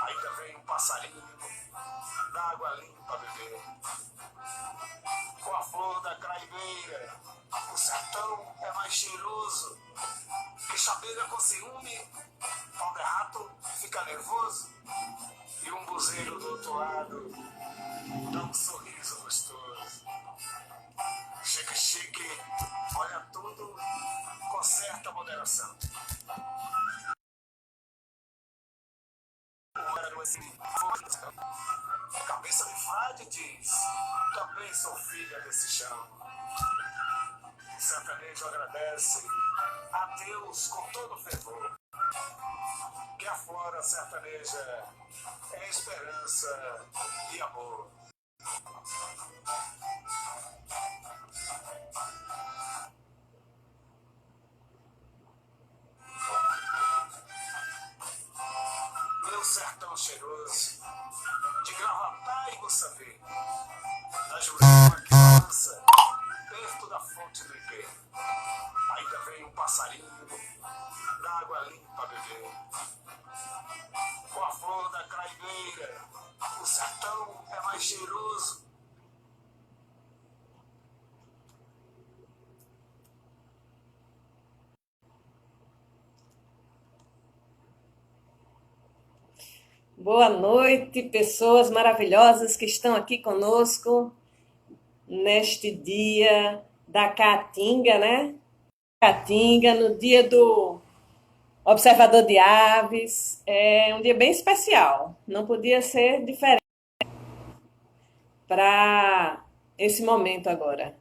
Ainda vem um passarinho da água limpa beber. Com a flor da craibeira, o sertão é mais cheiroso. Queixabeira com ciúme, pau de rato fica nervoso. E um buzeiro do outro lado dá um sorriso gostoso. Chique, chique, olha tudo com certa moderação. Cabeça de frade diz, também sou filha desse chão. O sertanejo agradece a Deus com todo fervor, que a flora sertaneja é esperança e amor. Meu sertão cheiroso, de Gravatá e Moçambique, da Jurema que balança, perto da fonte do Ipê. Ainda vem um passarinho da água limpa beber. Com a flor da craibeira, o sertão é mais cheiroso. Boa noite, pessoas maravilhosas que estão aqui conosco neste dia da Caatinga, né? Caatinga, no dia do Observador de Aves. É um dia bem especial, não podia ser diferente para esse momento agora.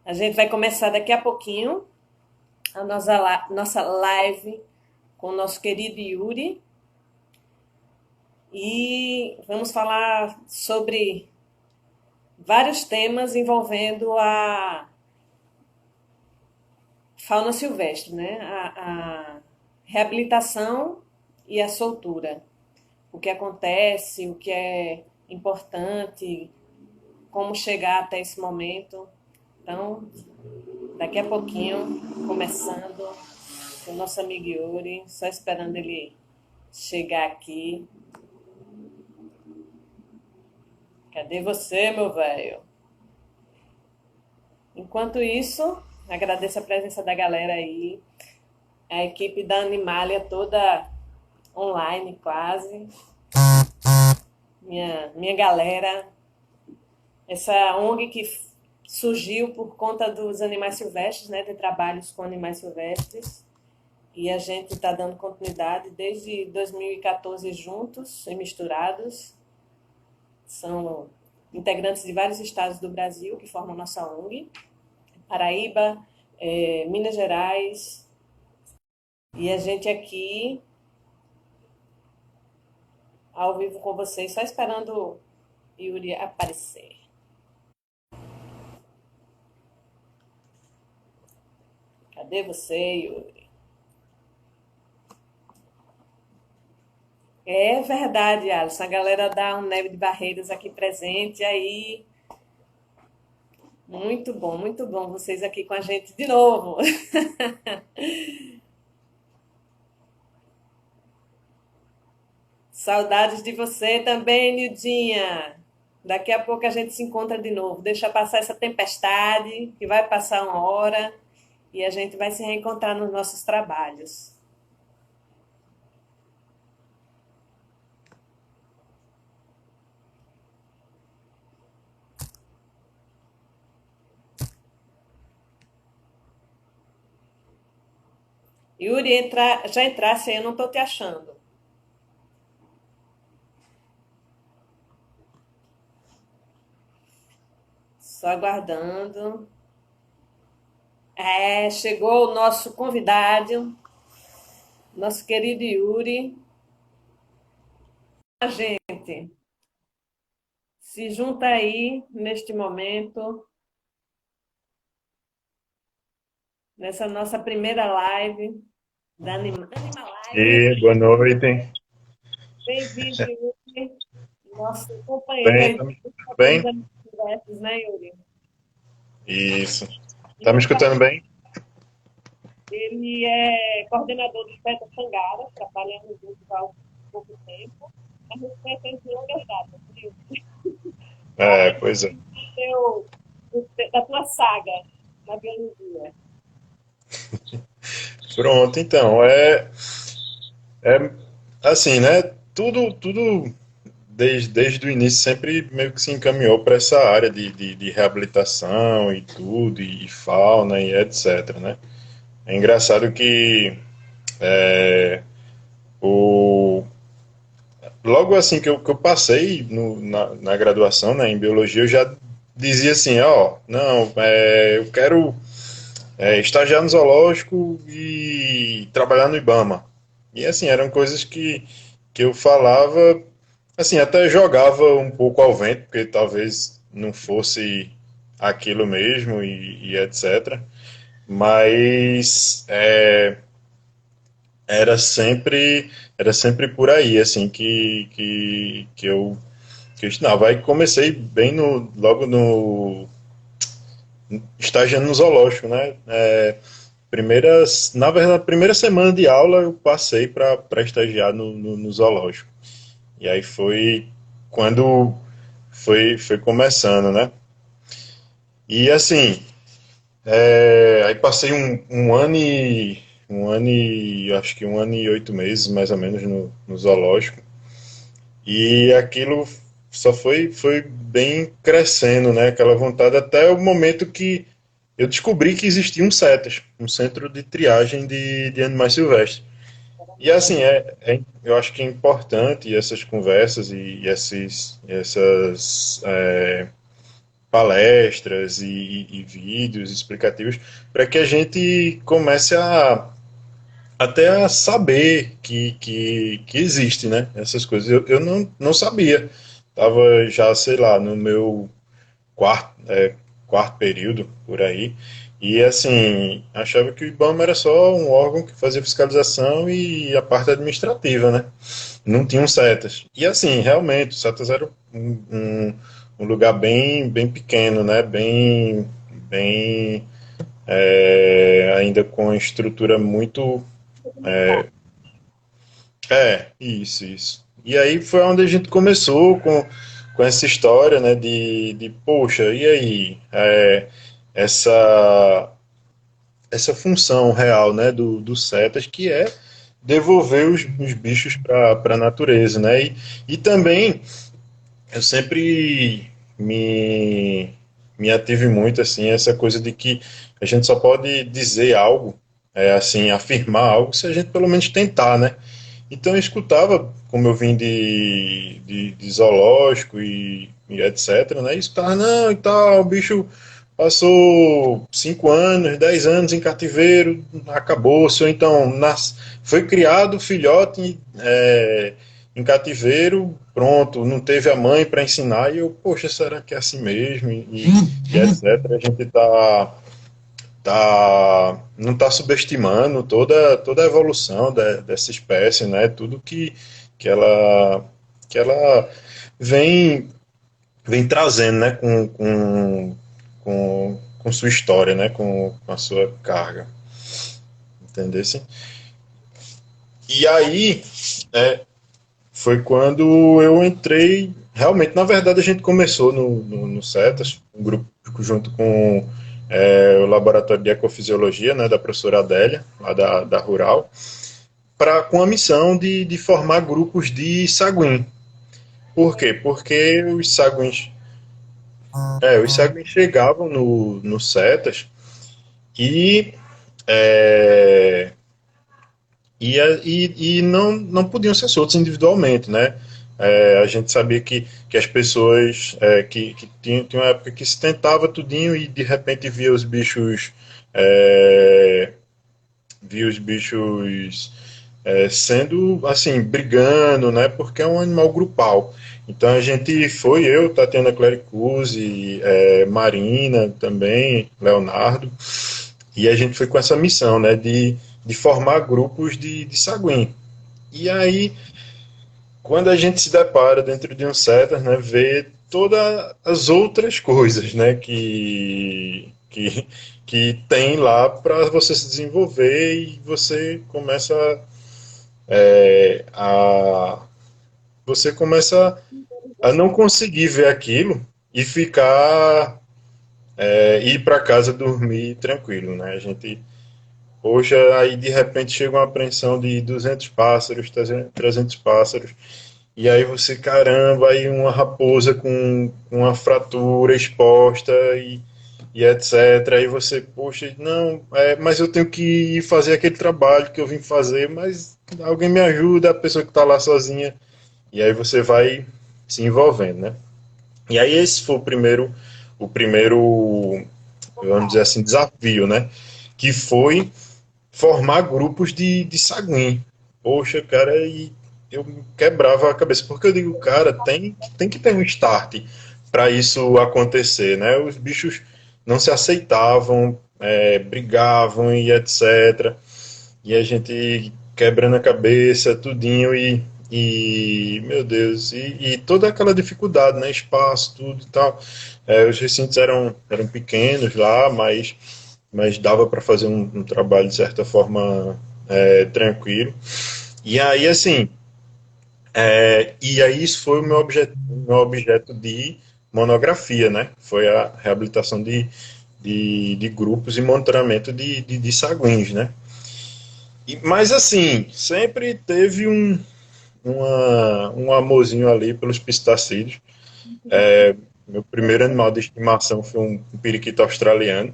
A gente vai começar daqui a pouquinho a nossa live com o nosso querido Yuri. E vamos falar sobre vários temas envolvendo a fauna silvestre, né? A reabilitação e a soltura. O que acontece, o que é importante, como chegar até esse momento. Então, daqui a pouquinho, começando com o nosso amigo Yuri, só esperando ele chegar aqui. Cadê você, meu velho? Enquanto isso, agradeço a presença da galera aí, a equipe da Animalia toda online quase, minha galera, essa ONG que surgiu por conta dos animais silvestres, né, de trabalhos com animais silvestres, e a gente está dando continuidade desde 2014 juntos e misturados. São integrantes de vários estados do Brasil que formam nossa ONG. Paraíba, Minas Gerais. E a gente aqui, ao vivo com vocês, só esperando o Yuri aparecer. Cadê você, Yuri? É verdade, Alisson. A galera da Neve de Barreiras aqui presente aí. Muito bom vocês aqui com a gente de novo. Saudades de você também, Nildinha. Daqui a pouco a gente se encontra de novo. Deixa passar essa tempestade, que vai passar uma hora, e a gente vai se reencontrar nos nossos trabalhos. Yuri, já entrasse aí, eu não estou te achando. Só aguardando. Chegou o nosso convidado, nosso querido Yuri. A gente se junta aí neste momento, nessa nossa primeira live da Anima Live. Boa noite. Bem-vindo, Yuri, nosso companheiro bem? né, Yuri? Isso. Tá me escutando bem? Ele é coordenador do PETA Xangara, trabalhando juntos há um pouco tempo. A gente pretende longas datas. É, pois é. Teu, da tua saga na biologia. Pronto, então, é assim, né? Tudo desde o início sempre meio que se encaminhou para essa área de reabilitação e tudo, e fauna e etc, né? É engraçado que o, logo assim que eu passei na graduação, né, em biologia, eu já dizia assim, ó, não, eu quero estagiar no zoológico e trabalhar no IBAMA. E assim, eram coisas que eu falava, assim, até jogava um pouco ao vento, porque talvez não fosse aquilo mesmo e etc. Mas era sempre por aí, assim, que eu estudava. Aí comecei bem logo no estagiando no zoológico, né? Na verdade, na primeira semana de aula eu passei para estagiar no zoológico. E aí foi quando foi começando, né? E assim, aí passei acho que 1 ano e 8 meses, mais ou menos, no zoológico. E aquilo só foi bem crescendo, né? Aquela vontade até o momento que eu descobri que existia um CETES, um centro de triagem de animais silvestres. E assim, eu acho que é importante essas conversas e essas palestras e vídeos explicativos para que a gente comece até a saber que existe, né? Essas coisas. Eu não sabia. Tava já, sei lá, no meu quarto período, por aí. E assim, achava que o IBAMA era só um órgão que fazia fiscalização e a parte administrativa, né? Não tinham setas. E assim, realmente, os setas eram um lugar bem pequeno, né? Bem ainda com a estrutura muito. Isso. E aí foi onde a gente começou com essa história, né, poxa, e aí, essa, essa função real, né, do CETAS, que é devolver os bichos para a natureza, né, e também eu sempre me ative muito, assim, essa coisa de que a gente só pode dizer algo, assim, afirmar algo, se a gente pelo menos tentar, né, então eu escutava, como eu vim de zoológico e etc, né? E escutava, não, e tal, o bicho passou 5 anos, 10 anos em cativeiro, acabou-se, ou então foi criado filhote em cativeiro, pronto, não teve a mãe para ensinar, e eu, poxa, será que é assim mesmo? E etc. A gente não está subestimando toda a evolução dessa espécie, né? Tudo que ela, que ela vem, vem trazendo, né? Com sua história, né? Com a sua carga. Entendesse? E aí, foi quando eu entrei. Realmente, na verdade, a gente começou no CETAS, um grupo junto com o Laboratório de Ecofisiologia, né, da professora Adélia, lá da Rural, com a missão de formar grupos de saguim. Por quê? Porque os saguins chegavam no CETAS e, é, e não podiam ser soltos individualmente, né? A gente sabia que as pessoas que tinha uma época que se tentava tudinho e de repente é, via os bichos sendo assim brigando, né? Porque é um animal grupal. Então a gente eu, Tatiana Clericuzzi, Marina também, Leonardo, e a gente foi com essa missão, né? De formar grupos de saguim. E aí quando a gente se depara dentro de um setas, né, vê todas as outras coisas, né, que, que tem lá para você se desenvolver e você começa a você começa a não conseguir ver aquilo e ficar ir para casa dormir tranquilo, né? A gente hoje aí de repente chega uma apreensão de 200 pássaros, 300 pássaros. E aí você, caramba, aí uma raposa com uma fratura exposta e etc. Aí você, poxa, não, mas eu tenho que ir fazer aquele trabalho que eu vim fazer, mas alguém me ajuda, a pessoa que está lá sozinha. E aí você vai se envolvendo, né? E aí esse foi o primeiro, vamos dizer assim, desafio, né? Que foi formar grupos de saguim. Poxa, cara, e eu quebrava a cabeça, porque eu digo, cara, tem que ter um start para isso acontecer, né? Os bichos não se aceitavam, brigavam e etc. E a gente quebrando a cabeça, tudinho, e meu Deus, e toda aquela dificuldade, né? Espaço, tudo e tal. Os recintos eram pequenos lá, mas dava para fazer um trabalho de certa forma tranquilo. E aí, assim, e aí isso foi o meu objeto de monografia, né? Foi a reabilitação de grupos e monitoramento de saguins, né? Mas assim, sempre teve um amorzinho ali pelos pistacídeos. Meu primeiro animal de estimação foi um periquito australiano.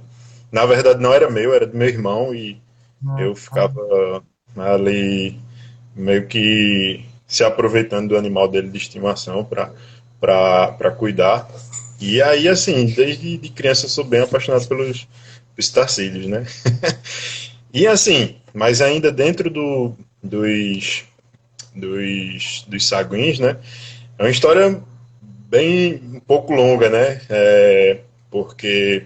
Na verdade, não era meu, era do meu irmão, e eu ficava ali meio que se aproveitando do animal dele de estimação para cuidar. E aí, assim, desde de criança eu sou bem apaixonado pelos pistacídeos, né? E assim, mas ainda dentro dos saguins, né? É uma história bem um pouco longa, né? Porque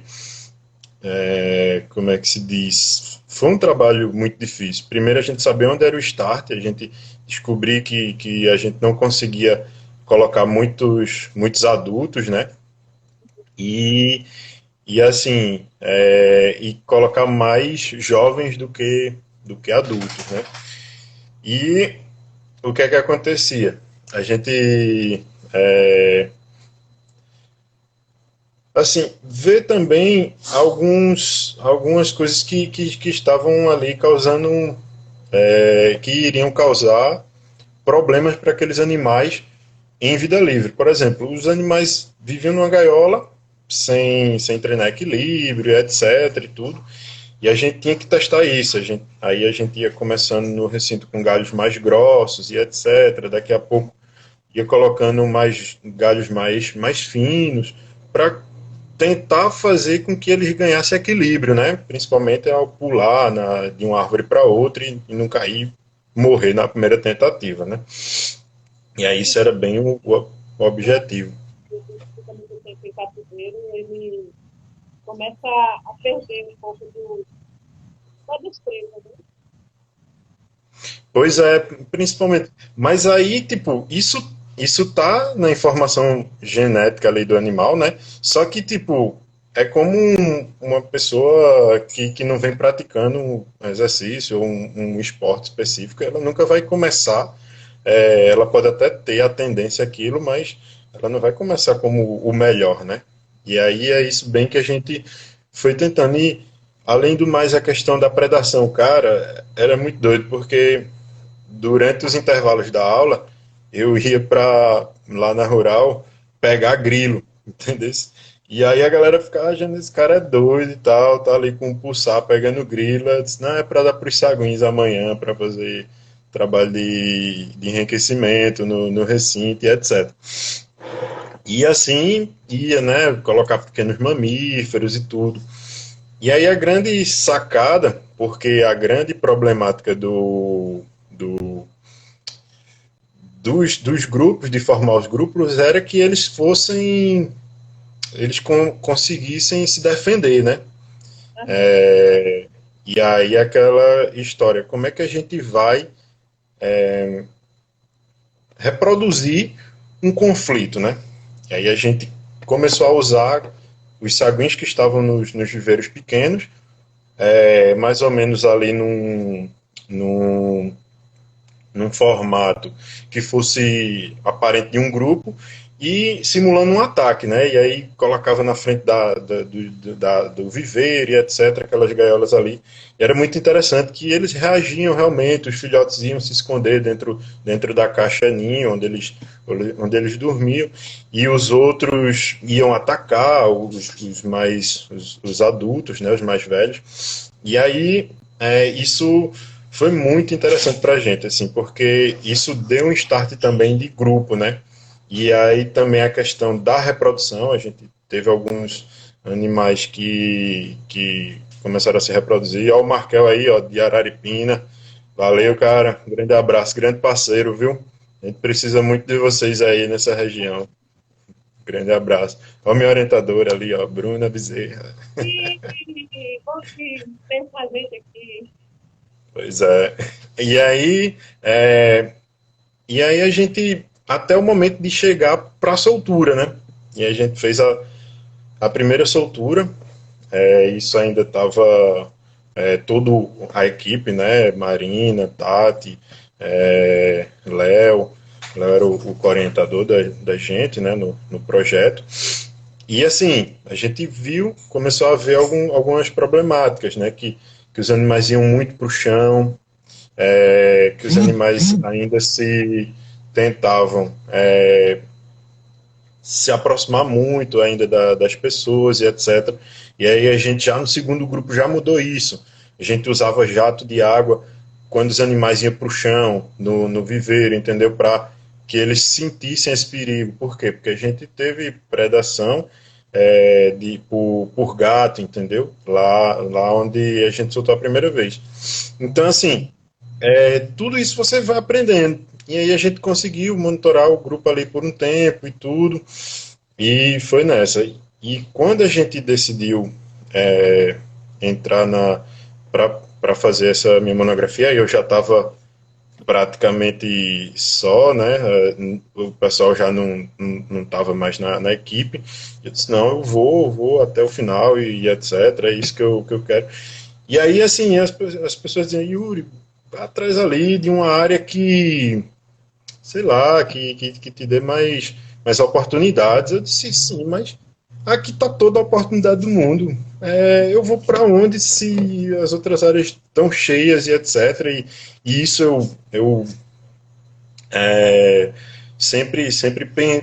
como é que se diz? Foi um trabalho muito difícil. Primeiro a gente sabia onde era o start, a gente descobrir que a gente não conseguia colocar muitos adultos, né? E, e assim, e colocar mais jovens do que adultos, né? E o que é que acontecia? A gente assim, vê também algumas coisas que estavam ali causando, que iriam causar problemas para aqueles animais em vida livre. Por exemplo, os animais viviam numa gaiola sem treinar equilíbrio, etc. e tudo. E a gente tinha que testar isso. Aí a gente ia começando no recinto com galhos mais grossos e etc. Daqui a pouco ia colocando mais galhos mais finos para tentar fazer com que eles ganhassem equilíbrio, né? Principalmente ao pular de uma árvore para outra e não cair, morrer na primeira tentativa, né? E aí isso era bem o objetivo. Fica muito tempo em cativeiro, ele começa a perder um pouco da destreza, né? Pois é, principalmente. Mas aí, tipo, isso tá na informação genética ali do animal, né? Só que, tipo, é como uma pessoa que não vem praticando um exercício ou um esporte específico, ela nunca vai começar. Ela pode até ter a tendência àquilo, mas ela não vai começar como o melhor, né? E aí é isso bem que a gente foi tentando. E, além do mais, a questão da predação, cara, era muito doido, porque durante os intervalos da aula, eu ia para lá na rural pegar grilo, entendeu? E aí a galera ficava achando esse cara é doido e tal, tá ali com o pulsar pegando grilo. Eu disse, não, é para dar para os saguins amanhã, para fazer trabalho de enriquecimento no recinto e etc. E assim ia, né, colocar pequenos mamíferos e tudo. E aí a grande sacada, porque a grande problemática dos grupos, de formar os grupos, era que eles conseguissem se defender, né? E aí aquela história, como é que a gente vai reproduzir um conflito, né? E aí a gente começou a usar os saguins que estavam nos viveiros pequenos, mais ou menos ali num, num formato que fosse aparente de um grupo e simulando um ataque, né? E aí colocava na frente do viveiro e etc, aquelas gaiolas ali. E era muito interessante que eles reagiam realmente, os filhotes iam se esconder dentro da caixa ninho, onde eles dormiam, e os outros iam atacar os adultos, né, os mais velhos. E aí isso foi muito interessante para a gente, assim, porque isso deu um start também de grupo, né? E aí também a questão da reprodução, a gente teve alguns animais que começaram a se reproduzir. Olha o Markel aí, ó, de Araripina. Valeu, cara. Grande abraço, grande parceiro, viu? A gente precisa muito de vocês aí nessa região. Grande abraço. Olha a minha orientadora ali, ó, Bruna Bezerra. Ih, bom que tem com a gente aqui. Pois é. E aí, é, e aí a gente, até o momento de chegar para a soltura, né? E a gente fez a primeira soltura, isso ainda estava toda a equipe, né? Marina, Tati, Léo era o orientador da gente, né? No projeto. E assim, a gente começou a ver algumas problemáticas, né? Que os animais iam muito para o chão, que os animais ainda se tentavam se aproximar muito ainda das pessoas e etc. E aí a gente já no segundo grupo já mudou isso. A gente usava jato de água quando os animais iam para o chão, no viveiro, entendeu? Para que eles sentissem esse perigo. Por quê? Porque a gente teve predação por gato, entendeu? Lá onde a gente soltou a primeira vez. Então, assim, tudo isso você vai aprendendo. E aí a gente conseguiu monitorar o grupo ali por um tempo e tudo, e foi nessa. E quando a gente decidiu entrar para fazer essa minha monografia, eu já estava praticamente só, né? O pessoal já não estava mais na equipe. Eu disse, não, eu vou até o final e etc. É isso que eu quero. E aí, assim, as pessoas diziam, Yuri, atrás ali de uma área que, sei lá, que te dê mais oportunidades. Eu disse, sim, mas aqui está toda a oportunidade do mundo. Eu vou para onde se as outras áreas estão cheias e etc. E isso eu sempre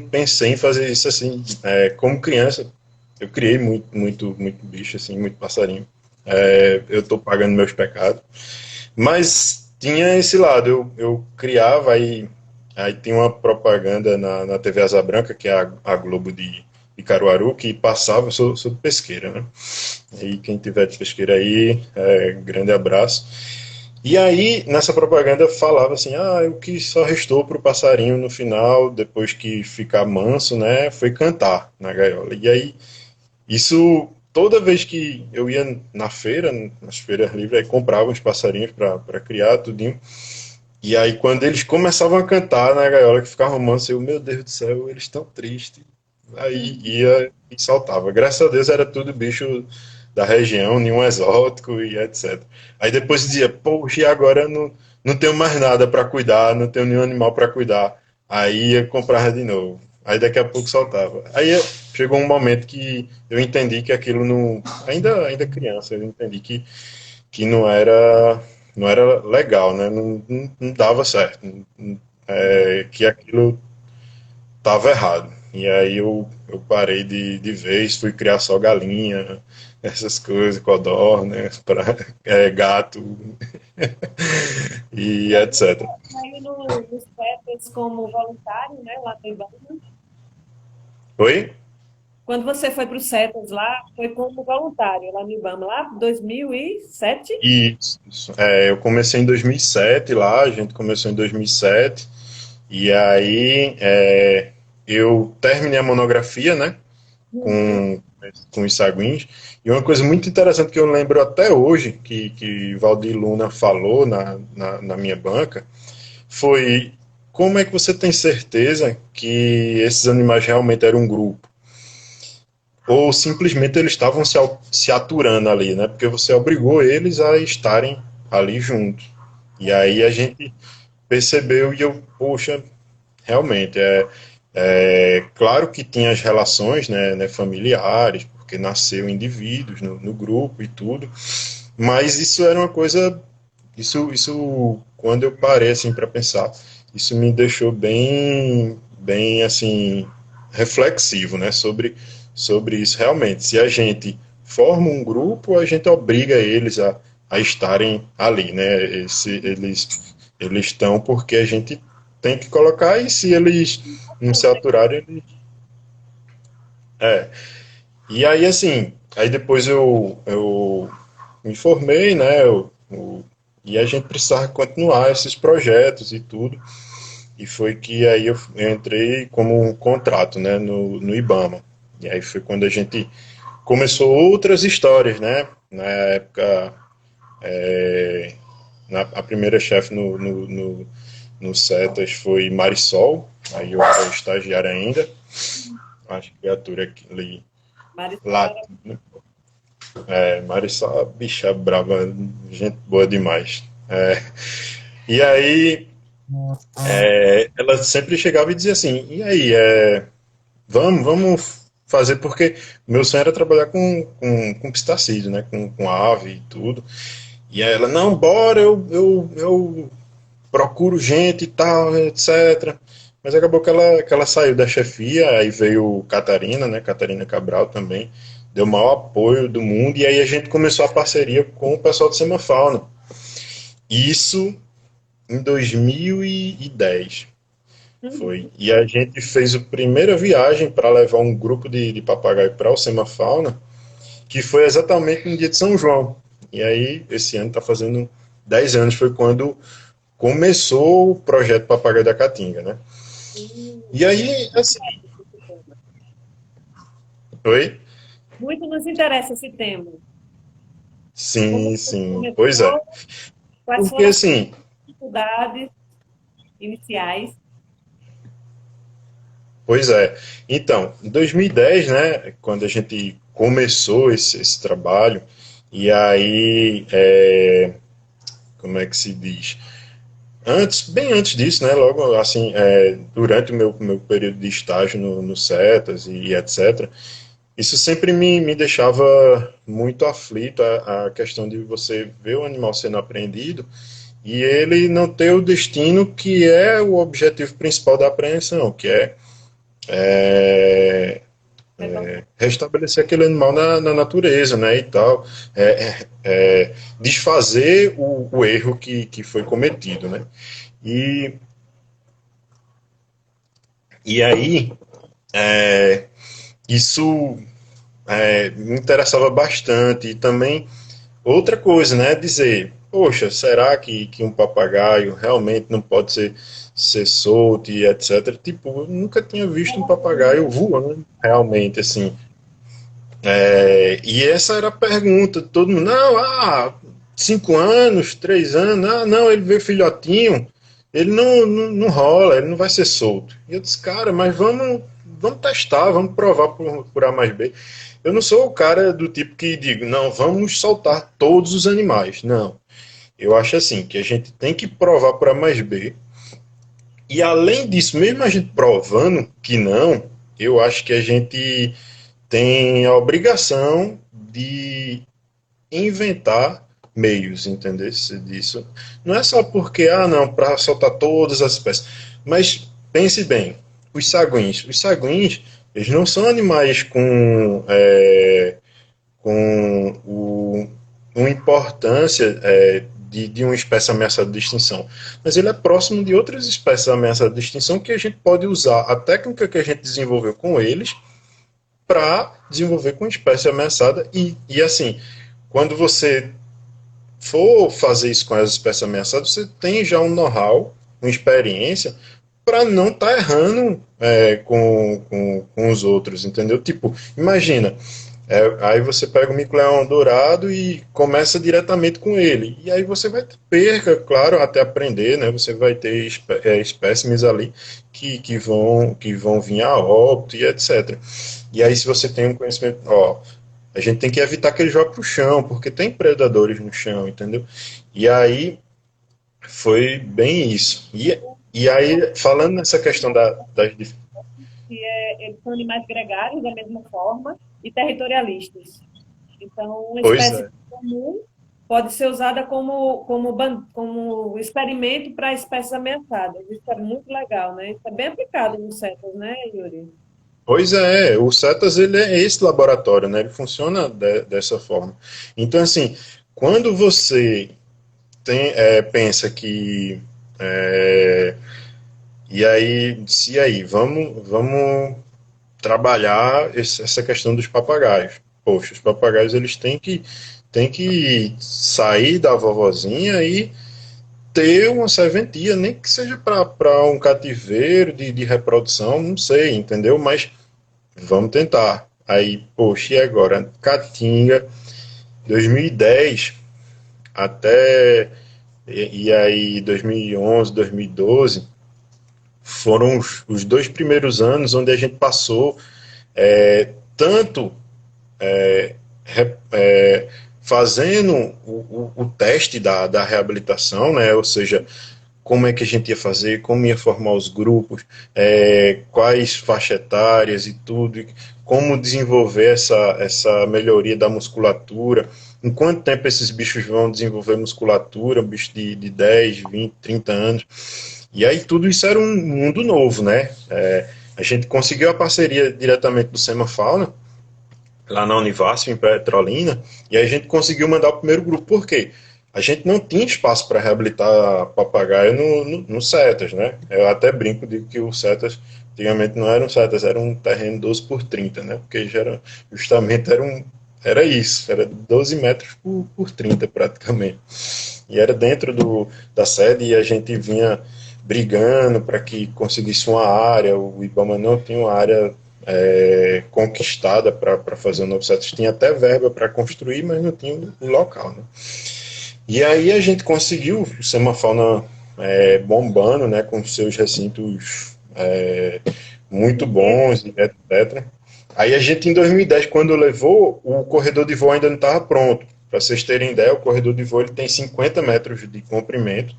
pensei em fazer isso assim. Como criança, eu criei muito bicho, assim, muito passarinho. Eu estou pagando meus pecados. Mas tinha esse lado, eu criava, aí tinha uma propaganda na TV Asa Branca, que é a Globo de Caruaru, que passava, eu sou de Pesqueira, né? E quem tiver de Pesqueira aí, grande abraço. E aí, nessa propaganda falava assim, o que só restou para o passarinho no final, depois que ficar manso, né, foi cantar na gaiola. E aí, isso, toda vez que eu ia na feira, nas feiras livres, aí comprava uns passarinhos para criar, tudinho. E aí, quando eles começavam a cantar na gaiola, que ficava manso, eu, meu Deus do céu, eles estão tristes. Aí ia e saltava. Graças a Deus era tudo bicho da região, nenhum exótico e etc. Aí depois dizia, poxa, e agora não tenho mais nada para cuidar, não tenho nenhum animal para cuidar. Aí ia comprar de novo. Aí daqui a pouco soltava. Aí chegou um momento que eu entendi que aquilo não. Ainda criança, eu entendi que não era legal, né? Não dava certo. Que aquilo estava errado. E aí eu parei de vez, fui criar só galinha, essas coisas, codorna, gato e etc. Aí nos CETES como voluntário, né, lá no Ibama. Oi? Quando você foi para o CETES lá, foi como voluntário lá no Ibama, lá em 2007? Isso. Eu comecei em 2007 lá, a gente começou em 2007, e aí eu terminei a monografia, né? Uhum. com os saguins. E uma coisa muito interessante que eu lembro até hoje, que Valdir Luna falou na minha banca, foi como é que você tem certeza que esses animais realmente eram um grupo? ou simplesmente eles estavam se aturando ali, né? Porque você obrigou eles a estarem ali juntos. E aí a gente percebeu e eu, poxa, realmente, claro que tinha as relações, né, familiares, porque nasceu indivíduos no grupo e tudo, mas isso era uma coisa, isso quando eu parei assim para pensar, isso me deixou bem assim reflexivo, né, sobre isso realmente. Se a gente forma um grupo, a gente obriga eles a estarem ali, né? Eles estão porque a gente tem que colocar, e se eles não se aturarem, é. E aí, assim, aí depois eu me formei, né? E a gente precisava continuar esses projetos e tudo. E foi que aí eu entrei como um contrato, né, no IBAMA. E aí foi quando a gente começou outras histórias, né? Na época, a primeira chefe no CETAS foi Marisol, aí eu era estagiário ainda, acho que a criatura ali, Marisol lá, era Marisol, a bicha brava, gente boa demais. E aí, ela sempre chegava e dizia assim, e aí, vamos fazer, porque meu sonho era trabalhar com pistacídeo, né, com ave e tudo. E aí ela, não, bora, eu procuro gente e tal, etc. Mas acabou que ela saiu da chefia, aí veio Catarina, né, Catarina Cabral também, deu o maior apoio do mundo, e aí a gente começou a parceria com o pessoal do Semafauna. Isso em 2010 foi. E a gente fez a primeira viagem para levar um grupo de papagaio para o Semafauna, que foi exatamente no dia de São João. E aí, esse ano está fazendo 10 anos, foi quando começou o projeto Papagaio da Caatinga, né? E aí, assim, oi? muito nos interessa esse tema. Como Sim, você sim, pois é. começou, quais Porque foram as assim, dificuldades iniciais? pois é. Então, em 2010, né, quando a gente começou esse trabalho, e aí, como é que se diz? Bem antes disso, né, logo assim, durante o meu período de estágio no CETAS e etc., isso sempre me deixava muito aflito, a questão de você ver o animal sendo apreendido e ele não ter o destino que é o objetivo principal da apreensão, que é restabelecer aquele animal na natureza, né, e tal, desfazer o erro que foi cometido, né. E, e aí, isso me interessava bastante. E também, outra coisa, né? Dizer, poxa, será que um papagaio realmente não pode ser solto e etc. Tipo, eu nunca tinha visto um papagaio voando, realmente, assim. E essa era a pergunta. Todo mundo, não, 5 anos, 3 anos, não, ele veio filhotinho, ele não rola, ele não vai ser solto. E eu disse, cara, mas vamos testar, vamos provar por A mais B. Eu não sou o cara do tipo que digo, não, vamos soltar todos os animais. Não. Eu acho assim, que a gente tem que provar por A mais B. E além disso, mesmo a gente provando que não, eu acho que a gente tem a obrigação de inventar meios, entender disso. Não é só porque, não, para soltar todas as espécies. Mas pense bem, os saguins, eles não são animais com uma importância de uma espécie ameaçada de extinção, mas ele é próximo de outras espécies ameaçadas de extinção que a gente pode usar a técnica que a gente desenvolveu com eles para desenvolver com espécie ameaçada e assim, quando você for fazer isso com as espécies ameaçadas, você tem já um know-how, uma experiência para não estar errando com os outros, entendeu? Tipo, imagina, aí você pega o mico-leão dourado e começa diretamente com ele. E aí você vai ter perca, claro, até aprender, né? Você vai ter espécimes ali que vão vir a óbito e etc. E aí, se você tem um conhecimento, ó, a gente tem que evitar que ele jogue pro chão, porque tem predadores no chão, entendeu? E aí, foi bem isso. E aí, falando nessa questão das. Eles são animais gregários da mesma forma e territorialistas. Então, uma Pois espécie é. comum pode ser usada como experimento para espécies ameaçadas. Isso é muito legal, né? Isso é bem aplicado nos CETAS, né, Yuri? Pois é, o CETAS ele é esse laboratório, né? Ele funciona dessa forma. Então, assim, quando você pensa que é, e aí, vamos trabalhar essa questão dos papagaios. Poxa, os papagaios eles têm que sair da vovozinha e ter uma serventia, nem que seja para um cativeiro de reprodução, não sei, entendeu? Mas vamos tentar. Aí, poxa, e agora? Caatinga, 2010 até e aí 2011, 2012 foram os 2 primeiros anos onde a gente passou tanto fazendo o teste da reabilitação, né? Ou seja, como é que a gente ia fazer, como ia formar os grupos, quais faixas etárias e tudo, e como desenvolver essa melhoria da musculatura, em quanto tempo esses bichos vão desenvolver musculatura, um bicho de 10, 20, 30 anos. E aí tudo isso era um mundo novo, né? A gente conseguiu a parceria diretamente do Semafauna, lá na Univasf, em Petrolina, e aí a gente conseguiu mandar o primeiro grupo. Por quê? A gente não tinha espaço para reabilitar papagaio no CETAS, né? Eu até brinco, digo que o CETAS, antigamente não era um CETAS, era um terreno 12 por 30, né? Porque já era, justamente era isso, era 12 metros por 30 praticamente. E era dentro da sede e a gente vinha brigando para que conseguisse uma área, o Ibama não tinha uma área conquistada para fazer o novo CETAS, tinha até verba para construir, mas não tinha o local, né? E aí a gente conseguiu o Semafauna bombando, né, com seus recintos muito bons, etc. Aí a gente, em 2010, quando levou, o corredor de voo ainda não estava pronto. Para vocês terem ideia, o corredor de voo ele tem 50 metros de comprimento,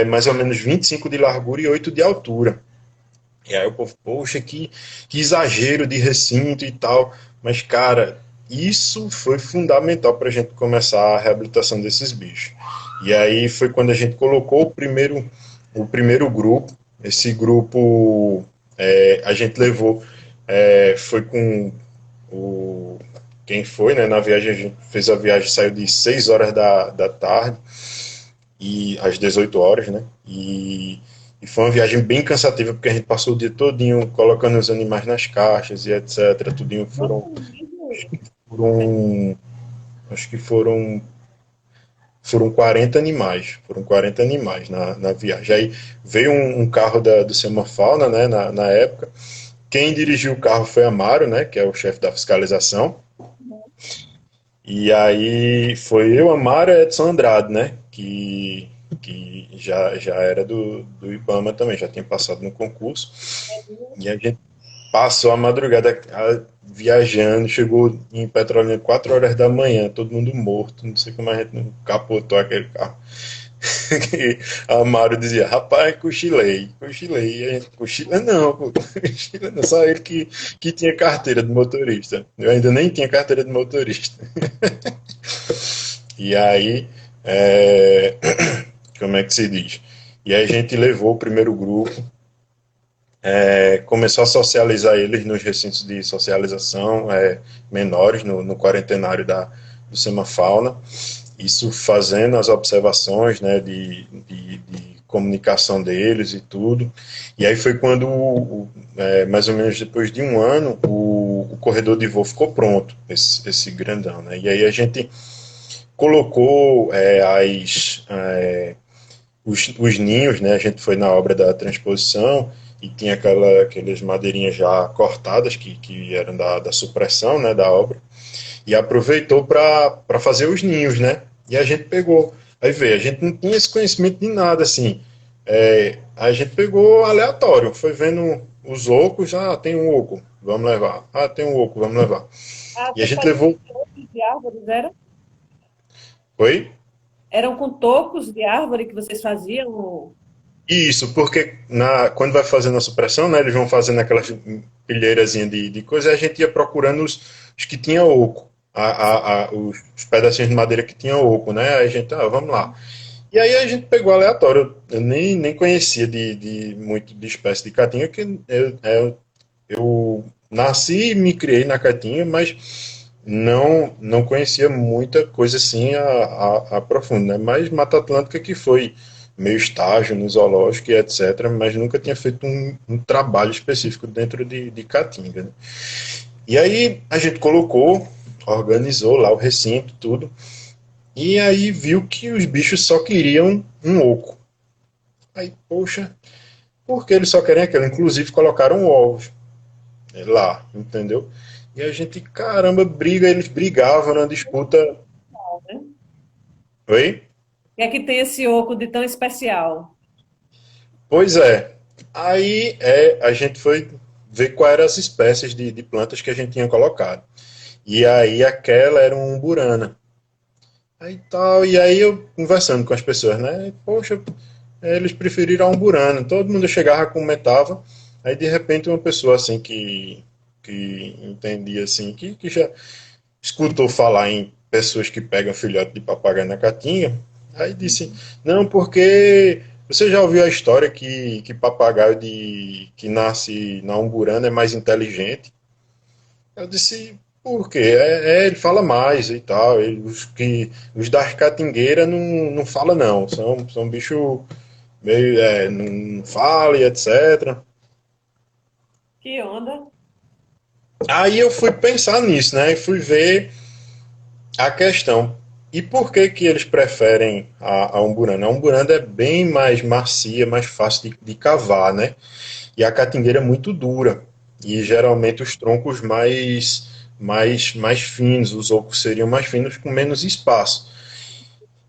mais ou menos 25 de largura e 8 de altura. E aí o povo, poxa, que exagero de recinto e tal. Mas, cara, isso foi fundamental para a gente começar a reabilitação desses bichos. E aí foi quando a gente colocou o primeiro grupo. Esse grupo a gente levou, foi com o. Quem foi, né? Na viagem, a gente fez a viagem, saiu de 6 horas da tarde e às 18 horas, né? E foi uma viagem bem cansativa, porque a gente passou o dia todinho colocando os animais nas caixas e etc. Tudinho foram acho que foram 40 animais. Foram 40 animais na viagem. Aí veio um carro do Semafauna, né, na época. Quem dirigiu o carro foi Amaro, né, que é o chefe da fiscalização. E aí foi eu, Amaro e Edson Andrade, né, que já era do Ibama também, já tinha passado no concurso. E a gente passou a madrugada viajando, chegou em Petrolina 4 horas da manhã, todo mundo morto, não sei como a gente não capotou aquele carro. A Amaro dizia, rapaz, cochilei. E a gente, cochila não, pô, cochila não, só ele que tinha carteira de motorista. Eu ainda nem tinha carteira de motorista. E aí, como é que se diz? E aí a gente levou o primeiro grupo, começou a socializar eles nos recintos de socialização menores, no quarentenário do Semafauna, isso fazendo as observações, né, de comunicação deles e tudo. E aí foi quando, mais ou menos depois de um ano, o corredor de voo ficou pronto, esse grandão, né? E aí a gente colocou os ninhos, né? A gente foi na obra da transposição e tinha aquelas madeirinhas já cortadas que eram da supressão, né, da obra, e aproveitou para fazer os ninhos, né? E a gente pegou. Aí veio, a gente não tinha esse conhecimento de nada, assim. A gente pegou aleatório, foi vendo os ocos, tem um oco, vamos levar. Ah, tem um oco, vamos levar. Ah, E a vocês gente faziam levou. tocos de árvores, era? Oi? Eram com tocos de árvore que vocês faziam? Isso, porque quando vai fazendo a supressão, né, eles vão fazendo aquelas pilheirazinhas de coisa, e a gente ia procurando os que tinham oco, os pedacinhos de madeira que tinham oco, né? Aí a gente, vamos lá. E aí a gente pegou aleatório, eu nem conhecia muito de espécie de caatinga, que eu nasci e me criei na caatinga, mas não conhecia muita coisa assim a profundo, né? Mas Mata Atlântica que foi meu estágio no zoológico e etc., mas nunca tinha feito um trabalho específico dentro de caatinga, né? E aí a gente colocou, organizou lá o recinto, tudo, e aí viu que os bichos só queriam um oco. Aí, poxa, por que eles só querem aquilo? Inclusive colocaram ovos lá, entendeu? E a gente, caramba, eles brigavam na disputa. Né? Oi? O que é que tem esse oco de tão especial? Pois é. Aí a gente foi ver quais eram as espécies de plantas que a gente tinha colocado. E aí aquela era um umburana. Aí tal, e aí eu conversando com as pessoas, né? Poxa, eles preferiram a umburana. Todo mundo chegava, comentava. Aí de repente uma pessoa assim que entendia assim, que já escutou falar em pessoas que pegam filhote de papagaio na caatinga, aí disse, não, porque você já ouviu a história que papagaio que nasce na umburana é mais inteligente? Eu disse, por quê? Ele fala mais e tal, os das catingueiras não fala não, são bicho meio, não fala e etc. Que onda? Aí eu fui pensar nisso, né, e fui ver a questão. E por que que eles preferem a umburana? A umburana é bem mais macia, mais fácil de cavar, né? E a catingueira é muito dura. E geralmente os troncos mais finos, os ocos seriam mais finos com menos espaço.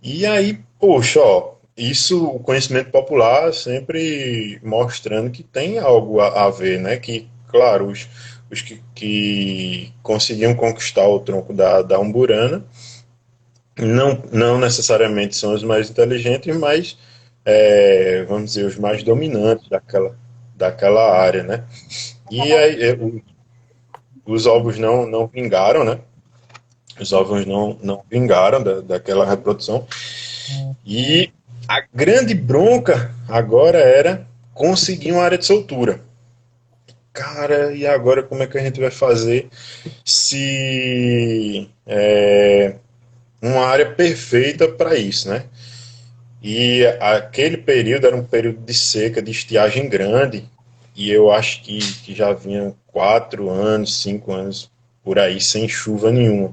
E aí, poxa, ó, isso, o conhecimento popular sempre mostrando que tem algo a ver, né? Que, claro, os que conseguiam conquistar o tronco da umburana não necessariamente são os mais inteligentes, mas vamos dizer, os mais dominantes daquela área, né? E aí, os ovos não vingaram, né? Os ovos não vingaram daquela reprodução. E a grande bronca agora era conseguir uma área de soltura. Cara, e agora como é que a gente vai fazer se uma área perfeita para isso, né? E aquele período era um período de seca, de estiagem grande, e eu acho que já vinha 4 anos, 5 anos por aí sem chuva nenhuma.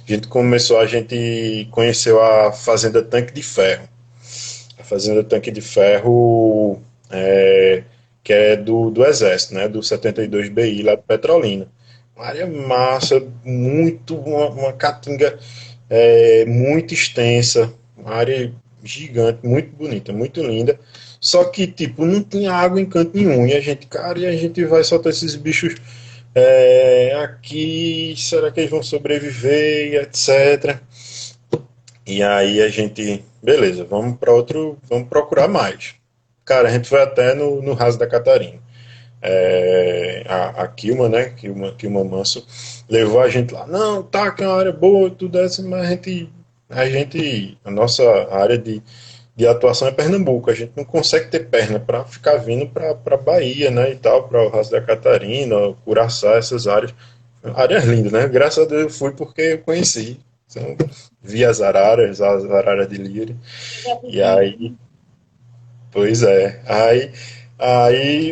A gente conheceu a Fazenda Tanque de Ferro. A Fazenda Tanque de Ferro, que é do Exército, né, do 72 BI lá de Petrolina. Uma área massa, uma caatinga muito extensa, uma área gigante, muito bonita, muito linda. Só que, tipo, não tinha água em canto nenhum. E a gente vai soltar esses bichos aqui, será que eles vão sobreviver, e etc. E aí a gente, beleza, vamos procurar mais. Cara, a gente foi até no Raso da Catarina. A Kilma, né? Kilma Manso, levou a gente lá. Não, tá, que é uma área boa, tudo isso, mas a nossa área de atuação é Pernambuco. A gente não consegue ter perna para ficar vindo para Bahia, né? E tal, para o Raso da Catarina, Curaçá, essas áreas. Áreas lindas, né? Graças a Deus eu fui porque eu conheci. Então, vi as araras de Lira. E aí, pois é.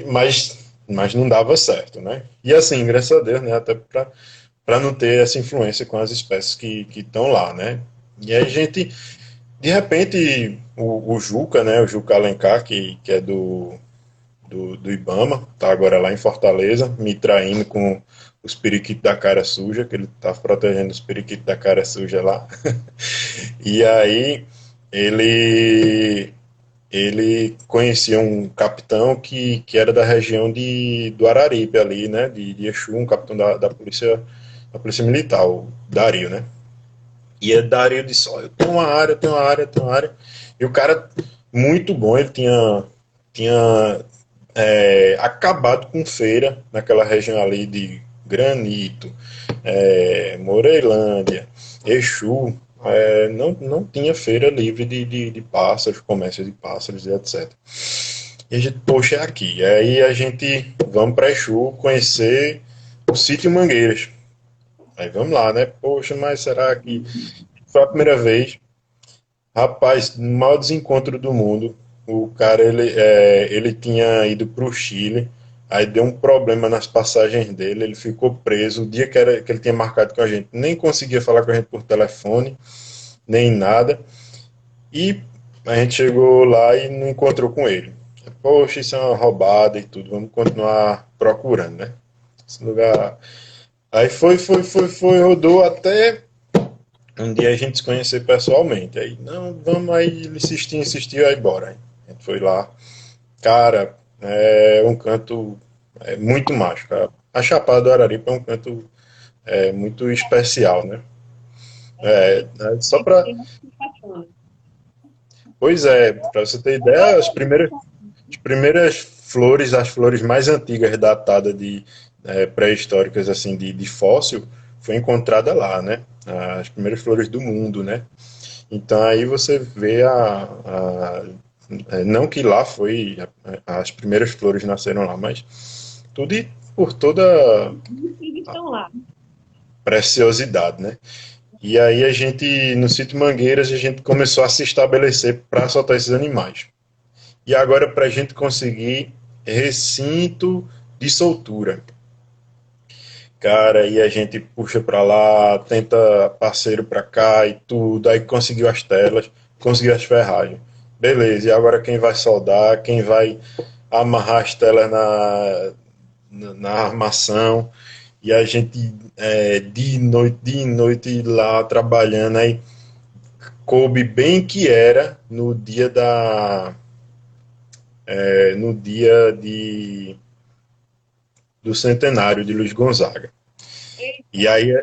Mas não dava certo, né? E assim, graças a Deus, né? Até para não ter essa influência com as espécies que estão lá, né? E aí a gente, de repente, o Juca, né? O Juca Alencar, que é do Ibama, tá agora lá em Fortaleza, me traindo com os periquitos da cara suja, que ele tá protegendo os periquitos da cara suja lá. E aí ele ele conhecia um capitão que era da região do Araripe ali, né, de Exu, um capitão da polícia militar, o Dario, né? E a Dario disse, ó, eu tenho uma área, tenho uma área, tenho uma área. E o cara, muito bom, ele tinha acabado com feira naquela região ali de Granito, Moreilândia, Exu, não tinha feira livre de pássaros, comércio de pássaros e etc. E a gente, poxa, é aqui. E aí a gente vamos para Exu conhecer o sítio Mangueiras. Aí vamos lá, né? Poxa, mas será que foi a primeira vez? Rapaz, no maior desencontro do mundo, o cara ele tinha ido para o Chile, aí deu um problema nas passagens dele, ele ficou preso. O dia que ele tinha marcado com a gente, nem conseguia falar com a gente por telefone, nem nada. E a gente chegou lá e não encontrou com ele. Poxa, isso é uma roubada e tudo, vamos continuar procurando, né? Esse lugar. Aí foi, rodou até um dia a gente se conhecer pessoalmente. Aí, não, vamos aí, ele insistiu, aí bora. Aí a gente foi lá. Cara, é um canto muito mágico. A Chapada do Araripe é um canto muito especial, né? Só para. Pois é, para você ter ideia, as primeiras flores, as flores mais antigas datadas de pré-históricas assim de fóssil, foi encontrada lá, né? As primeiras flores do mundo, né? Então aí você vê não que lá foi as primeiras flores nasceram lá, mas tudo por toda Eles estão lá. preciosidade, né? E aí a gente no sítio Mangueiras a gente começou a se estabelecer para soltar esses animais. E agora para a gente conseguir recinto de soltura. Cara, e a gente puxa para lá, tenta parceiro para cá e tudo, aí conseguiu as telas, conseguiu as ferragens. Beleza, e agora quem vai soldar, quem vai amarrar as telas na armação, e a gente de noite lá trabalhando, aí coube bem que era no dia do centenário de Luiz Gonzaga. E aí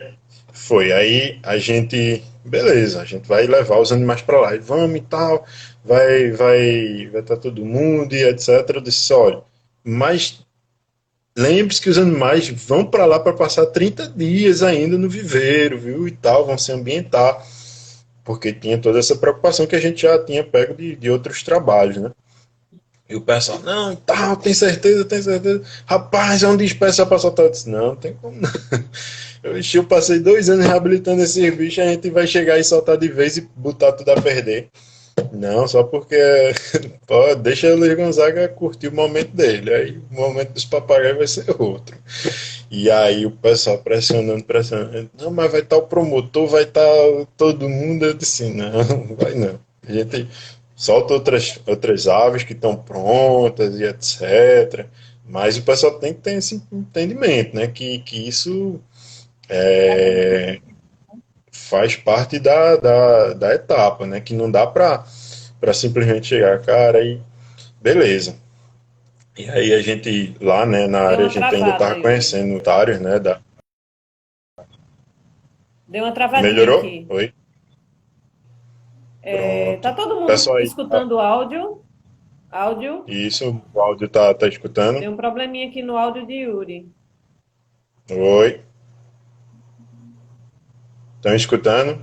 aí a gente, beleza, a gente vai levar os animais para lá, e vamos e tal, vai estar todo mundo e etc. Eu disse, olha, mas lembre-se que os animais vão para lá para passar 30 dias ainda no viveiro, viu, e tal, vão se ambientar, porque tinha toda essa preocupação que a gente já tinha pego de outros trabalhos, né? E o pessoal, não, e tal, tem certeza, tem certeza. Rapaz, é um despeça pra soltar. Eu disse, não tem como não. Eu passei 2 anos reabilitando esses bichos, a gente vai chegar e soltar de vez e botar tudo a perder. Não, só porque pô, deixa o Luiz Gonzaga curtir o momento dele. Aí o momento dos papagaios vai ser outro. E aí o pessoal pressionando, pressionando. Não, mas vai estar o promotor, vai estar todo mundo. Eu disse, não, vai não. A gente solta outras aves que estão prontas e etc. Mas o pessoal tem que ter esse entendimento, né? Que isso faz parte da etapa, né? Que não dá para simplesmente chegar, cara, e beleza. E aí a gente, lá, né, na Deu área, a uma gente ainda travada, estava Yuri. conhecendo otários, né? Deu uma travadinha Melhorou? aqui. Oi? Tá Pronto. todo mundo Pessoal aí, escutando o áudio? Áudio? isso, o áudio tá escutando? Deu um probleminha aqui no áudio de Yuri. Oi? Estão escutando?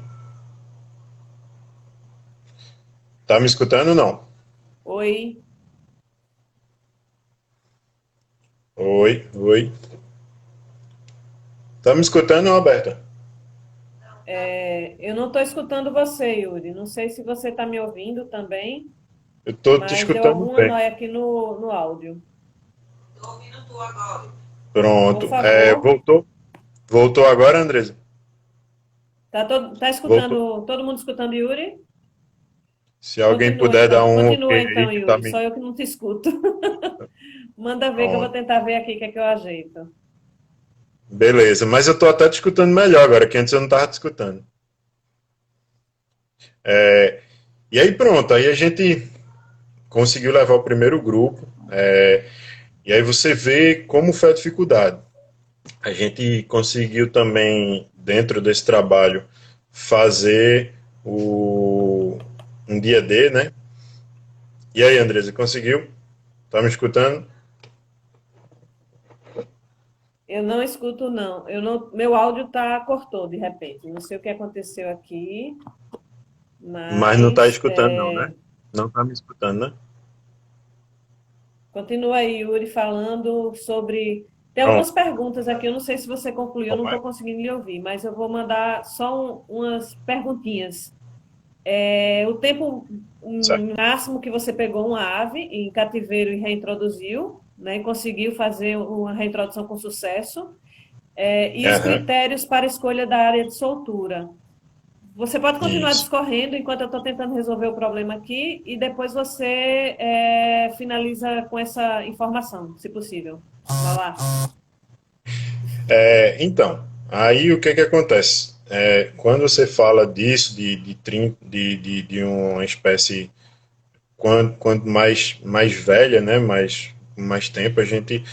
Tá me escutando ou não? Oi. Oi, oi. Tá me escutando, Roberta? Eu não estou escutando você, Yuri. Não sei se você está me ouvindo também, Eu tô te mas deu escutando alguma bem. nóia aqui no áudio. Por Pronto. favor. Voltou agora, Andresa? Tá Voltou. escutando, todo mundo escutando Yuri? Se alguém puder dar um ok Continua aí então, que tá Yuri. me. Só eu que não te escuto. Manda ver que eu vou Pronto. tentar ver aqui o que é que eu ajeito. Beleza, mas eu tô até te escutando melhor agora, que antes eu não tava te escutando. E aí pronto, aí a gente conseguiu levar o primeiro grupo, e aí você vê como foi a dificuldade. A gente conseguiu também, dentro desse trabalho, fazer um dia D, né? E aí, Andresa, conseguiu? Tá me escutando? Eu não escuto, não. Eu não, meu áudio cortou de repente. Não sei o que aconteceu aqui, Mas não tá mas escutando, não, né? Não tá me escutando, né? continua aí, Yuri, falando sobre. Tem algumas Pronto. perguntas aqui, eu não sei se você concluiu, eu não Vai. estou conseguindo lhe ouvir, mas eu vou mandar só umas perguntinhas. O tempo Certo. máximo que você pegou uma ave em cativeiro e reintroduziu, né, e conseguiu fazer uma reintrodução com sucesso, e os Aham. critérios para a escolha da área de soltura. Você pode continuar Isso. discorrendo enquanto eu estou tentando resolver o problema aqui e depois você finaliza com essa informação, se possível. Vai lá. Então, aí o que que acontece? Quando você fala disso, de uma espécie, quanto mais velha, né, mais tempo, a gente.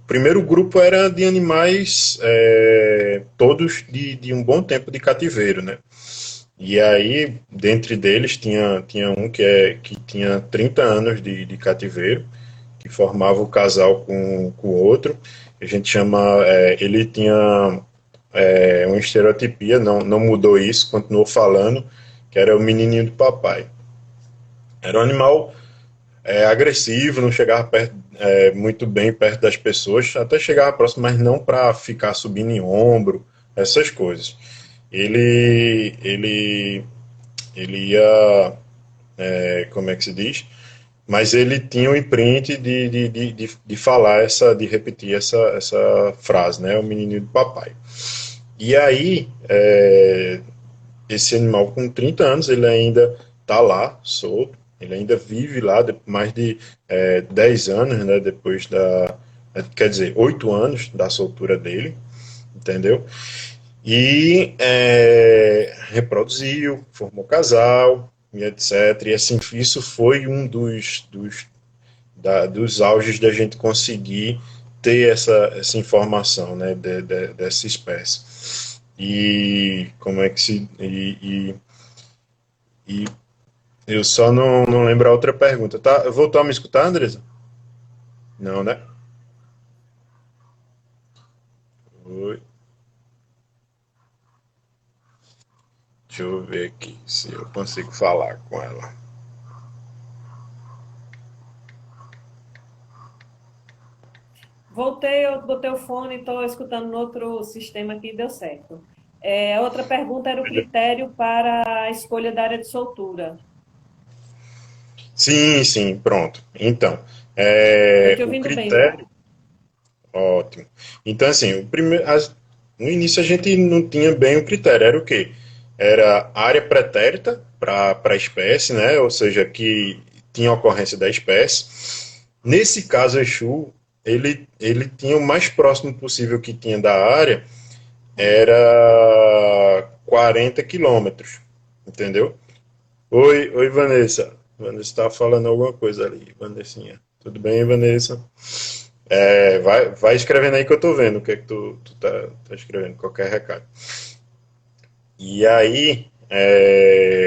O primeiro grupo era de animais, todos de um bom tempo de cativeiro, né? E aí, dentre deles, tinha um que tinha 30 anos de cativeiro, que formava o casal com o outro. A gente chama. Ele tinha uma estereotipia, não mudou isso, continuou falando, que era o menininho do papai. Era um animal agressivo, não chegava muito bem perto das pessoas, até chegava próximo, mas não para ficar subindo em ombro, essas coisas. Ele, ele, ele ia, como é que se diz? Mas ele tinha o imprint de falar de repetir essa frase, né? O menininho do papai. E aí, esse animal com 30 anos, ele ainda está lá, solto, ele ainda vive lá, mais de 10 anos, né, depois quer dizer, 8 anos da soltura dele, entendeu? E reproduziu, formou casal, e etc. E assim, isso foi um dos auges da gente conseguir ter essa informação, né, dessa espécie. E como é que se. E eu só não lembro a outra pergunta. Tá? Voltou a me escutar, Andresa? Não, né? Oi. Deixa eu ver aqui se eu consigo falar com ela. Voltei, eu botei o fone, estou escutando no outro sistema aqui e deu certo. A outra pergunta era o critério para a escolha da área de soltura. Sim, sim, pronto. Então, Estou te o ouvindo bem já. critério. Ótimo. Então, assim, no início a gente não tinha bem o critério. Era o quê? Era área pretérita para a espécie, né? Ou seja, que tinha ocorrência da espécie. Nesse caso, Exu, ele tinha o mais próximo possível que tinha da área, era 40 quilômetros, entendeu? Oi, Vanessa. Vanessa está falando alguma coisa ali, Vanessinha. Tudo bem, Vanessa? Vai escrevendo aí que eu tô vendo o que é que tu tá escrevendo, qualquer recado. E aí,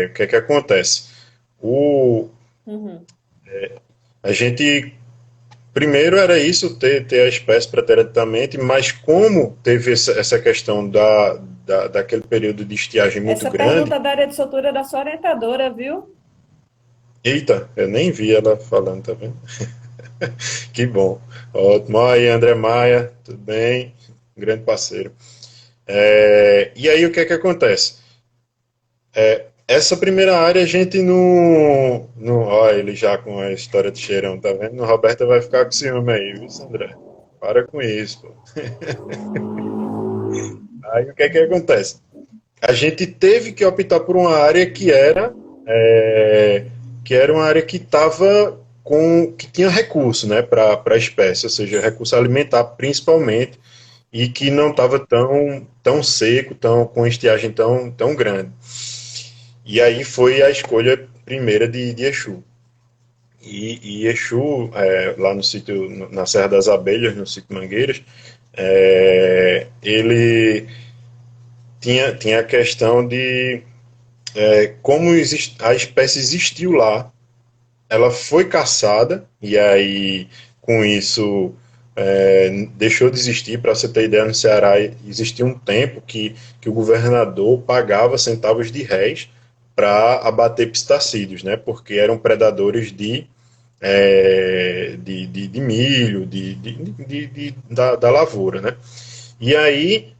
o que é que acontece? O, Uhum. a gente, primeiro era isso, ter a espécie preternamente, mas como teve essa questão daquele período de estiagem muito Essa grande, pergunta da área de soltura é da sua orientadora, viu? eita, eu nem vi ela falando, tá vendo? Que bom. Ótimo. Aí, André Maia, tudo bem? Grande parceiro. E aí, o que é que acontece? Essa primeira área a gente não. Olha, ele já com a história de cheirão, tá vendo? O Roberto vai ficar com ciúme aí, viu, André? Para com isso, pô. Aí o que é que acontece? A gente teve que optar por uma área é, que era uma área que estava que tinha recurso, né, para a espécie, ou seja, recurso alimentar principalmente, e que não estava tão seco, com estiagem tão grande. E aí foi a escolha primeira de Exu. E Exu, lá no sítio, na Serra das Abelhas, no sítio Mangueiras, ele tinha a questão de como a espécie existiu lá, ela foi caçada, e aí, com isso, deixou de existir. Para você ter ideia, no Ceará existia um tempo que o governador pagava centavos de réis para abater pistacídeos, né? Porque eram predadores de milho, da lavoura, né? E aí,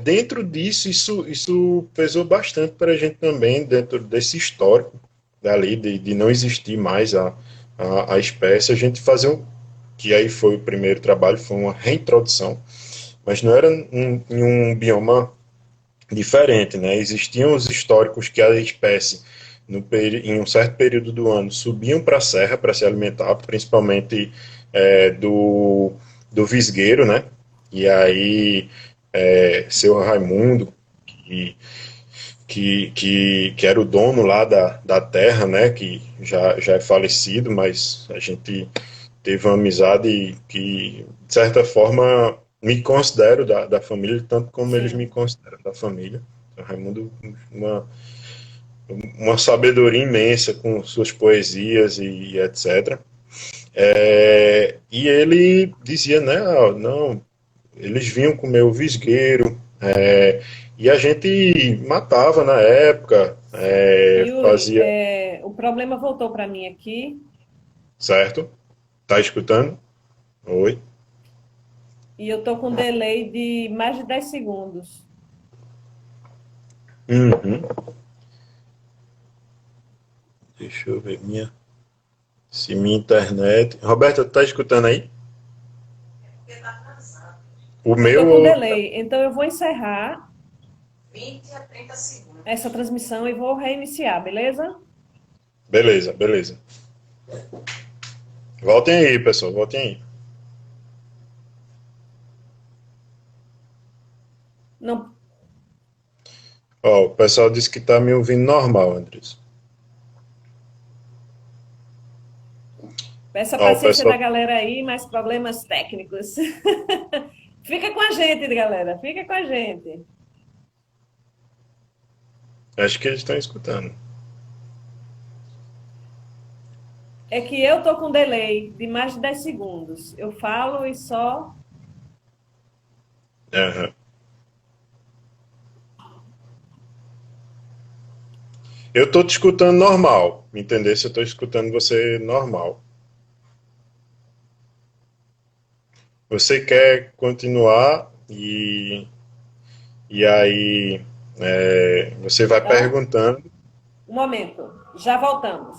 dentro disso, isso pesou bastante para a gente também, dentro desse histórico dali, de não existir mais a espécie, a gente fazer que aí foi o primeiro trabalho, foi uma reintrodução, mas não era em um bioma diferente, né? Existiam os históricos que a espécie, em um certo período do ano, subiam para a serra para se alimentar, principalmente do visgueiro, né? E aí, seu Raimundo, que, que era o dono lá da terra, né? Que já é falecido, mas a gente teve uma amizade que, de certa forma, me considero da família, tanto como eles me Sim. consideram da família. O Raimundo, uma, uma sabedoria imensa com suas poesias e etc. E ele dizia, né, não, eles vinham comer o visgueiro, e a gente matava na época, Yuri, fazia, o problema voltou para mim aqui certo? Tá escutando? Oi? e eu tô com um delay de mais de 10 segundos. Uhum. Deixa eu ver se minha internet. Roberta, tá escutando aí? O Eu tô meu. com delay, então eu vou encerrar essa transmissão e vou reiniciar, beleza? Beleza, beleza. Voltem aí, pessoal, voltem aí. Não, Ó, o pessoal disse que tá me ouvindo normal, Andres. peça Ó, o paciência da pessoal. galera aí, mais problemas técnicos. Fica com a gente, galera, fica com a gente. Acho que eles estão escutando. É que eu tô com delay de mais de 10 segundos. Eu falo e só. Aham. Eu tô te escutando normal. Me entender se eu tô escutando você normal. Você quer continuar e aí você vai Então, perguntando. um momento, já voltamos.